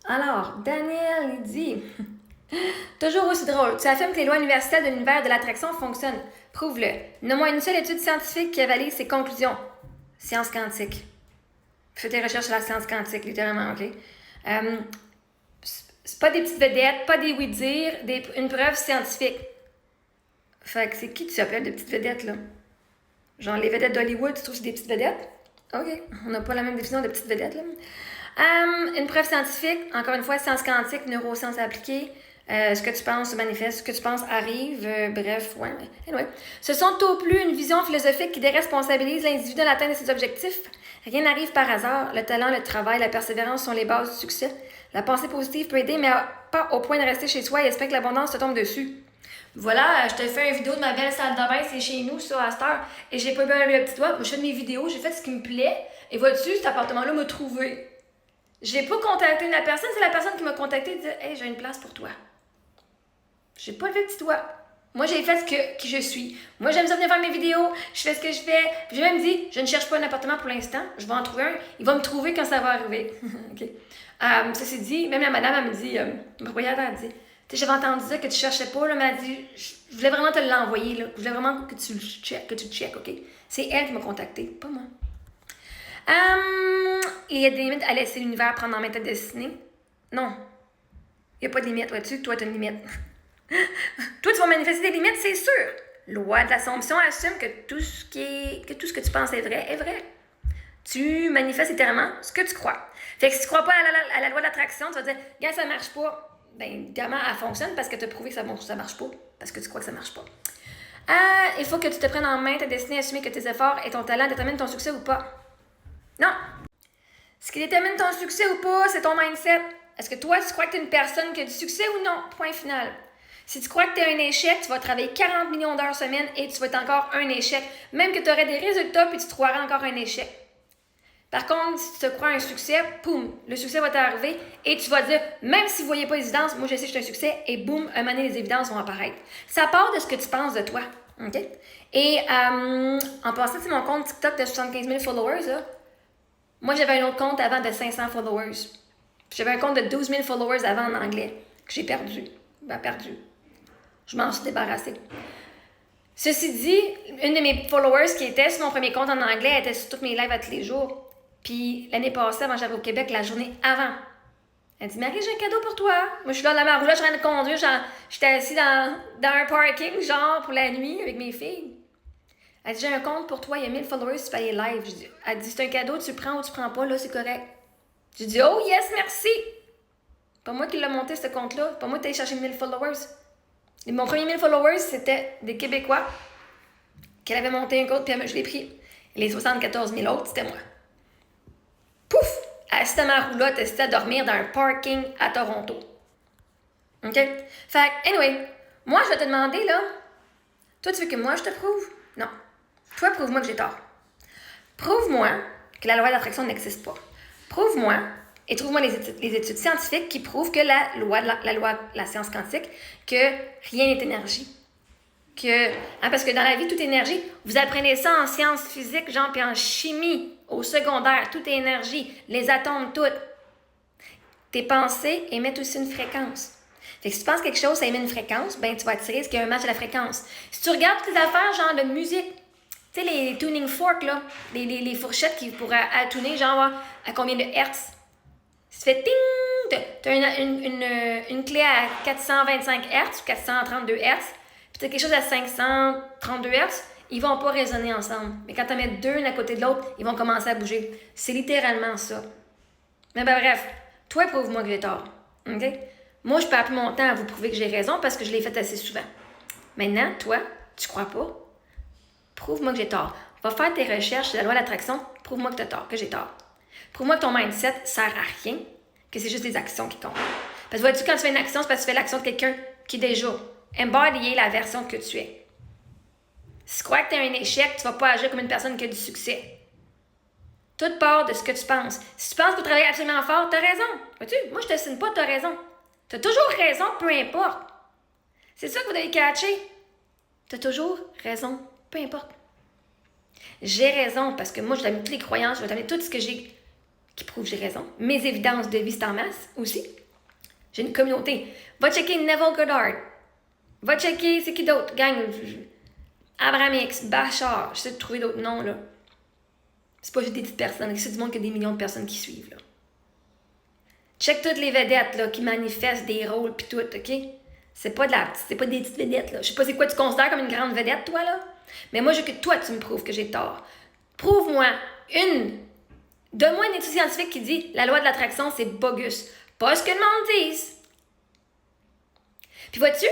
Alors, Daniel, il dit... Toujours aussi drôle. Tu affirmes que les lois universelles de l'univers de l'attraction fonctionnent. Prouve-le. Nomme-moi une seule étude scientifique qui a validé ses conclusions. Science quantique. Fais tes recherches sur la science quantique, littéralement, OK? C'est pas des petites vedettes, pas des oui-dire, une preuve scientifique. Fait que c'est qui tu appelles de petites vedettes, là? Genre les vedettes d'Hollywood, tu trouves que c'est des petites vedettes? OK. On n'a pas la même définition de petites vedettes, là. Une preuve scientifique, encore une fois, science quantique, neurosciences appliquées. Ce que tu penses se manifeste, ce que tu penses arrive, bref, ouais. Anyway. Ce sont au plus une vision philosophique qui déresponsabilise l'individu de l'atteinte de ses objectifs. Rien n'arrive par hasard. Le talent, le travail, la persévérance sont les bases du succès. La pensée positive peut aider, mais pas au point de rester chez soi et espérer que l'abondance te tombe dessus. Voilà, je te fais une vidéo de ma belle salle de bain, c'est chez nous, ça, à cette heure. Et j'ai pas bien le petit doigt. Je fais de mes vidéos, j'ai fait ce qui me plaît. Et vois-tu, cet appartement-là m'a trouvé. J'ai pas contacté la personne, c'est la personne qui m'a contacté et dit hey, j'ai une place pour toi. J'ai pas levé le petit doigt. Moi, j'ai fait qui je suis. Moi, j'aime ça venir faire mes vidéos. Je fais ce que je fais. J'ai même dit, je ne cherche pas un appartement pour l'instant. Je vais en trouver un. Il va me trouver quand ça va arriver. OK. Ceci dit, même la madame, elle me dit, ma propriétaire, elle dit, tu sais, j'avais entendu ça que tu cherchais pas, là, mais elle dit, je voulais vraiment te l'envoyer, là. Je voulais vraiment que tu le checkes, OK? C'est elle qui m'a contacté, pas moi. Il y a des limites à laisser l'univers prendre en main ta destinée? Non. Il n'y a pas de limite, vois-tu? Toi, tu as une limite. Toi, tu vas manifester des limites, c'est sûr. Loi de l'Assomption assume que tout ce que tu penses est vrai. Tu manifestes littéralement ce que tu crois. Fait que si tu crois pas à la loi de l'attraction, tu vas dire, gars, ça marche pas. Ben, évidemment, elle fonctionne parce que tu as prouvé que ça marche pas. Parce que tu crois que ça marche pas. Il faut que tu te prennes en main ta destinée, assumer que tes efforts et ton talent déterminent ton succès ou pas. Non. Ce qui détermine ton succès ou pas, c'est ton mindset. Est-ce que toi, tu crois que tu es une personne qui a du succès ou non? Point final. Si tu crois que tu es un échec, tu vas travailler 40 millions d'heures semaine et tu vas être encore un échec. Même que tu aurais des résultats puis tu te croirais encore un échec. Par contre, si tu te crois un succès, boum, le succès va t'arriver et tu vas dire, même si vous ne voyez pas les évidences, moi je sais que je suis un succès et boum, un moment donné, les évidences vont apparaître. Ça part de ce que tu penses de toi. OK? Et en passant, c'est mon compte TikTok de 75 000 followers, là. Moi, j'avais un autre compte avant de 500 followers. J'avais un compte de 12 000 followers avant en anglais, que j'ai perdu. Je m'en suis débarrassée. Ceci dit, une de mes followers qui était sur mon premier compte en anglais, elle était sur toutes mes lives à tous les jours. Puis l'année passée, avant j'arrive au Québec, la journée avant, elle dit Marie, j'ai un cadeau pour toi. Moi, je suis là dans ma roulotte, je suis en train de conduire. J'étais assise dans un parking, genre, pour la nuit, avec mes filles. Elle dit j'ai un compte pour toi, il y a 1000 followers, tu peux aller live. Elle dit c'est un cadeau, tu le prends ou tu le prends pas, là, c'est correct. J'ai dit oh yes, merci. Pas moi qui l'ai monté, ce compte-là. Pas moi qui allé chercher 1000 followers. Et mon premier 1000 followers, c'était des Québécois qu'elle avait monté un compte, puis je l'ai pris. Et les 74 000 autres, c'était moi. Pouf! Assise à ma roulotte, assise à dormir dans un parking à Toronto. OK? Fait anyway, moi, je vais te demander, là, toi, tu veux que moi, je te prouve? Non. Toi, prouve-moi que j'ai tort. Prouve-moi que la loi d'attraction n'existe pas. Prouve-moi et trouve-moi les études scientifiques qui prouvent que la loi de la science quantique, que rien n'est énergie. Parce que dans la vie, tout est énergie. Vous apprenez ça en sciences physiques, genre, puis en chimie, au secondaire. Tout est énergie. Les atomes, tout. Tes pensées émettent aussi une fréquence. Fait que si tu penses quelque chose, ça émet une fréquence, ben tu vas attirer ce qui a un match à la fréquence. Si tu regardes toutes les affaires, genre de musique, tu sais, les tuning forks, là, les fourchettes qui pourraient tuner, genre, à combien de hertz? Si tu fais ting, tu as une clé à 425 hertz ou 432 hertz, puis tu as quelque chose à 532 hertz, ils vont pas résonner ensemble. Mais quand tu en mets deux l'un à côté de l'autre, ils vont commencer à bouger. C'est littéralement ça. Mais ben bref, toi, prouve-moi que j'ai tort. OK? Moi, je peux appeler mon temps à vous prouver que j'ai raison parce que je l'ai fait assez souvent. Maintenant, toi, tu crois pas? Prouve-moi que j'ai tort. Va faire tes recherches sur la loi de l'attraction. Prouve-moi que tu as tort, que j'ai tort. Prouve-moi que ton mindset sert à rien, que c'est juste des actions qui comptent. Parce que vois-tu, quand tu fais une action, c'est parce que tu fais l'action de quelqu'un qui déjà embody la version que tu es. Si tu crois que tu es un échec, tu vas pas agir comme une personne qui a du succès. Tout part de ce que tu penses. Si tu penses que tu travailles absolument fort, tu as raison. Vois-tu, moi, je te signe pas, tu as raison. Tu as toujours raison, peu importe. C'est ça que vous devez catcher. Tu as toujours raison, peu importe. J'ai raison parce que moi, je t'amène toutes les croyances, je vais t'amener tout ce que j'ai qui prouvent que j'ai raison. Mes évidences de vie, c'est en masse aussi. J'ai une communauté. Va checker Neville Goddard. Va checker, c'est qui d'autre? Gang, Abraham X, Bachar. J'essaie de trouver d'autres noms, là. C'est pas juste des petites personnes. C'est du monde qui a des millions de personnes qui suivent, là. Check toutes les vedettes, là, qui manifestent des rôles pis tout, OK? C'est pas des petites vedettes, là. Je sais pas c'est quoi tu considères comme une grande vedette, toi, là. Mais moi, je veux que toi, tu me prouves que j'ai tort. Prouve-moi donne-moi une étude scientifique qui dit la loi de l'attraction, c'est bogus. Pas ce que le monde dise. Puis vois-tu,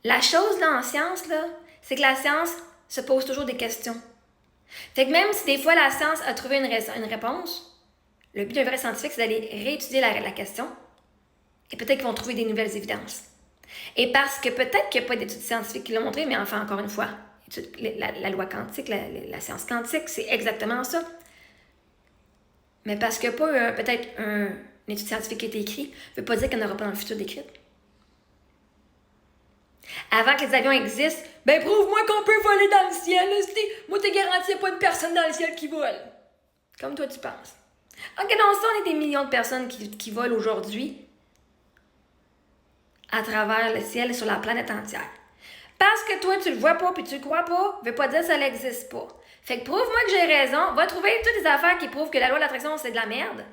la chose là en science, là, c'est que la science se pose toujours des questions. Fait que même si des fois la science a trouvé une réponse, le but d'un vrai scientifique, c'est d'aller réétudier la question et peut-être qu'ils vont trouver des nouvelles évidences. Et parce que peut-être qu'il n'y a pas d'études scientifiques qui l'ont montré, mais enfin, encore une fois, la loi quantique, la science quantique, c'est exactement ça. Mais parce qu'il n'y a pas peut-être une étude scientifique qui a été écrite, ne veut pas dire qu'il n'y en aura pas dans le futur d'écrite. Avant que les avions existent, ben prouve-moi qu'on peut voler dans le ciel. Moi, t'es garanti, il n'y a pas une personne dans le ciel qui vole. Comme toi, tu penses. Ok, dans ça, on est des millions de personnes qui volent aujourd'hui à travers le ciel et sur la planète entière. Parce que toi, tu le vois pas puis tu le crois pas, veut pas dire que ça n'existe pas. Fait que prouve-moi que j'ai raison. Va trouver toutes les affaires qui prouvent que la loi de l'attraction, c'est de la merde.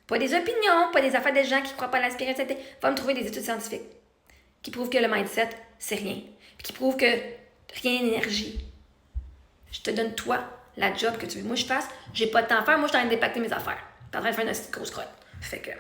Pas des opinions, pas des affaires des gens qui croient pas à la spiritualité. Va me trouver des études scientifiques qui prouvent que le mindset, c'est rien. Puis qui prouvent que rien n'est énergie. Je te donne, toi, la job que tu veux. Moi, je fasse. J'ai pas de temps à faire. Moi, je suis en train d'impacter mes affaires. Je suis en train de faire une grosse crotte. Fait que...